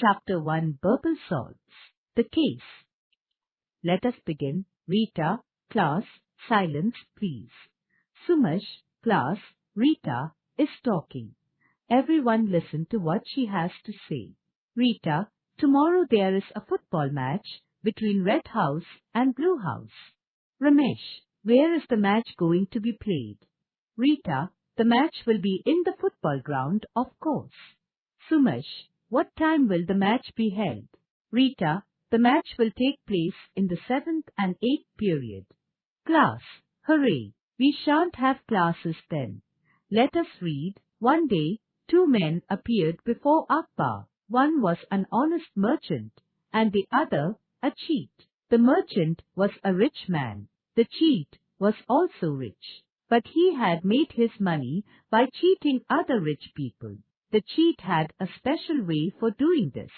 Chapter 1 Birbal solves the case. Let us begin. Rita, class, silence please. Sumash, class, Rita is talking. Everyone listen to what she has to say. Rita, tomorrow there is a football match between Red House and Blue House. Ramesh, where is the match going to be played? Rita, the match will be in the football ground, of course. Sumash, what time will the match be held? Rita, the match will take place in the 7th and 8th period. Class, hooray! We shan't have classes then. Let us read. One day, two men appeared before Akbar. One was an honest merchant, and the other a cheat. The merchant was a rich man. The cheat was also rich, but he had made his money by cheating other rich people. The cheat had a special way for doing this.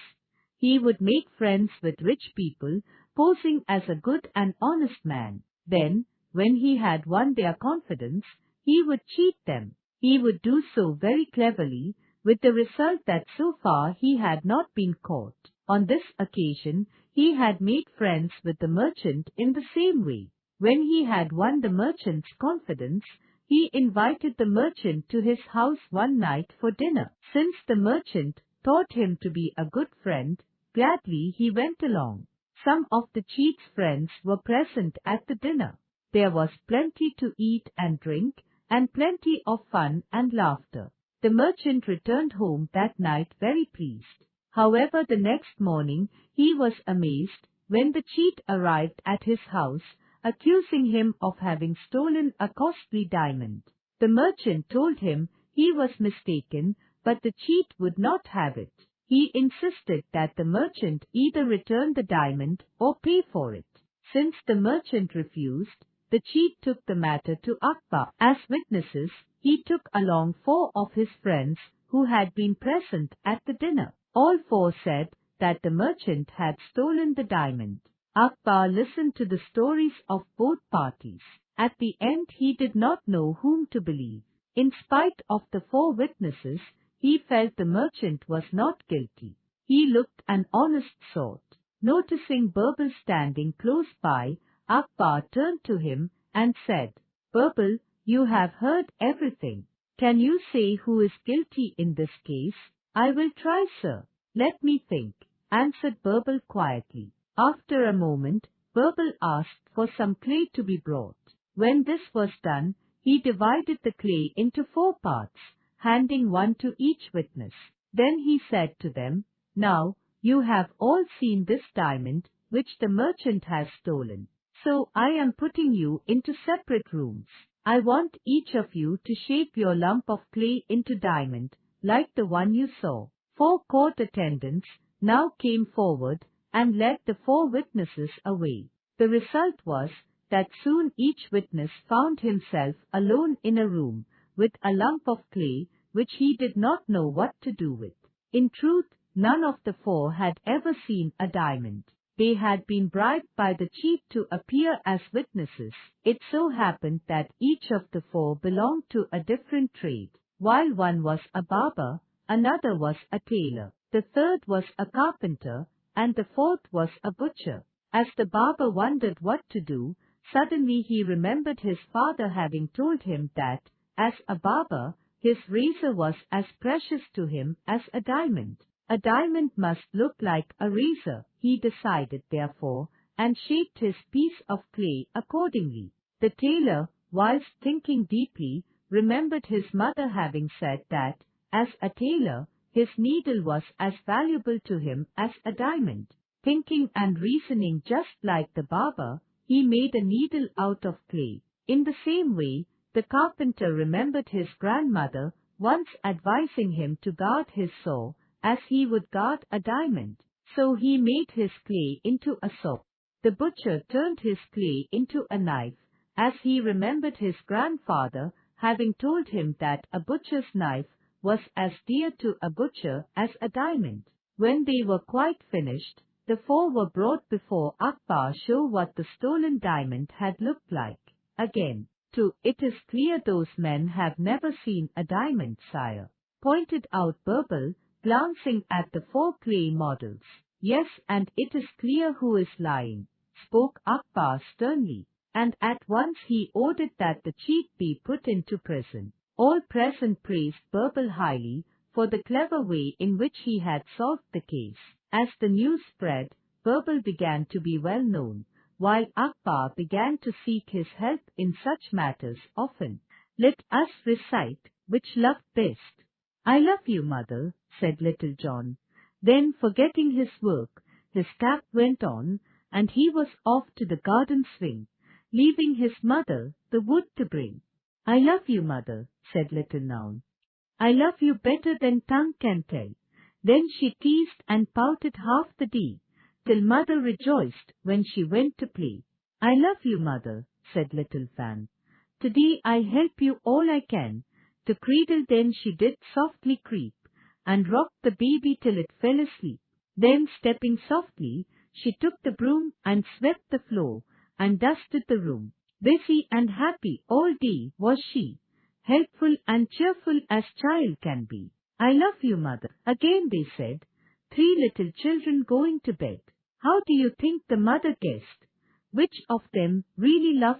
He would make friends with rich people, posing as a good and honest man. Then, when he had won their confidence, he would cheat them. He would do so very cleverly, with the result that so far he had not been caught. On this occasion, he had made friends with the merchant in the same way. When he had won the merchant's confidence, he invited the merchant to his house one night for dinner. Since the merchant thought him to be a good friend, gladly he went along. Some of the cheat's friends were present at the dinner. There was plenty to eat and drink, and plenty of fun and laughter. The merchant returned home that night very pleased. However, the next morning he was amazed when the cheat arrived at his house, accusing him of having stolen a costly diamond. The merchant told him he was mistaken, but the cheat would not have it. He insisted that the merchant either return the diamond or pay for it. Since the merchant refused, the cheat took the matter to Akbar. As witnesses, he took along 4 of his friends who had been present at the dinner. All 4 said that the merchant had stolen the diamond. Akbar listened to the stories of both parties. At the end he did not know whom to believe. In spite of the 4 witnesses, he felt the merchant was not guilty. He looked an honest sort. Noticing Birbal standing close by, Akbar turned to him and said, "Birbal, you have heard everything. Can you say who is guilty in this case?" "I will try, sir. Let me think," answered Birbal quietly. After a moment, Birbal asked for some clay to be brought. When this was done, he divided the clay into 4 parts, handing one to each witness. Then he said to them, "Now, you have all seen this diamond which the merchant has stolen. So I am putting you into separate rooms. I want each of you to shape your lump of clay into diamond, like the one you saw." 4 court attendants now came forward and led the 4 witnesses away. The result was that soon each witness found himself alone in a room with a lump of clay which he did not know what to do with. In truth, none of the 4 had ever seen a diamond. They had been bribed by the cheat to appear as witnesses. It so happened that each of the 4 belonged to a different trade. While one was a barber, another was a tailor, the third was a carpenter, and the 4th was a butcher. As the barber wondered what to do, suddenly he remembered his father having told him that, as a barber, his razor was as precious to him as a diamond. A diamond must look like a razor, he decided therefore, and shaped his piece of clay accordingly. The tailor, whilst thinking deeply, remembered his mother having said that, as a tailor, his needle was as valuable to him as a diamond. Thinking and reasoning just like the barber, he made a needle out of clay. In the same way, the carpenter remembered his grandmother once advising him to guard his saw as he would guard a diamond. So he made his clay into a saw. The butcher turned his clay into a knife, as he remembered his grandfather having told him that a butcher's knife was as dear to a butcher as a diamond. When they were quite finished, the 4 were brought before Akbar to show what the stolen diamond had looked like. Again, too, it is clear those men have never seen a diamond, sire, pointed out Birbal, glancing at the 4 clay models. Yes, and it is clear who is lying, spoke Akbar sternly, and at once he ordered that the cheat be put into prison. All present praised Birbal highly for the clever way in which he had solved the case. As the news spread, Birbal began to be well known, while Akbar began to seek his help in such matters often. Let us recite which loved best. I love you, mother, said Little John. Then, forgetting his work, his cap went on, and he was off to the garden swing, leaving his mother the wood to bring. I love you, mother, said Little Noun. I love you better than tongue can tell. Then she teased and pouted half the day, till mother rejoiced when she went to play. I love you, mother, said Little Fan. Today I help you all I can. To cradle then she did softly creep, and rocked the baby till it fell asleep. Then stepping softly, she took the broom and swept the floor, and dusted the room. Busy and happy all day was she, helpful and cheerful as child can be. I love you, mother. Again they said, 3 little children going to bed. How do you think the mother guessed which of them really loved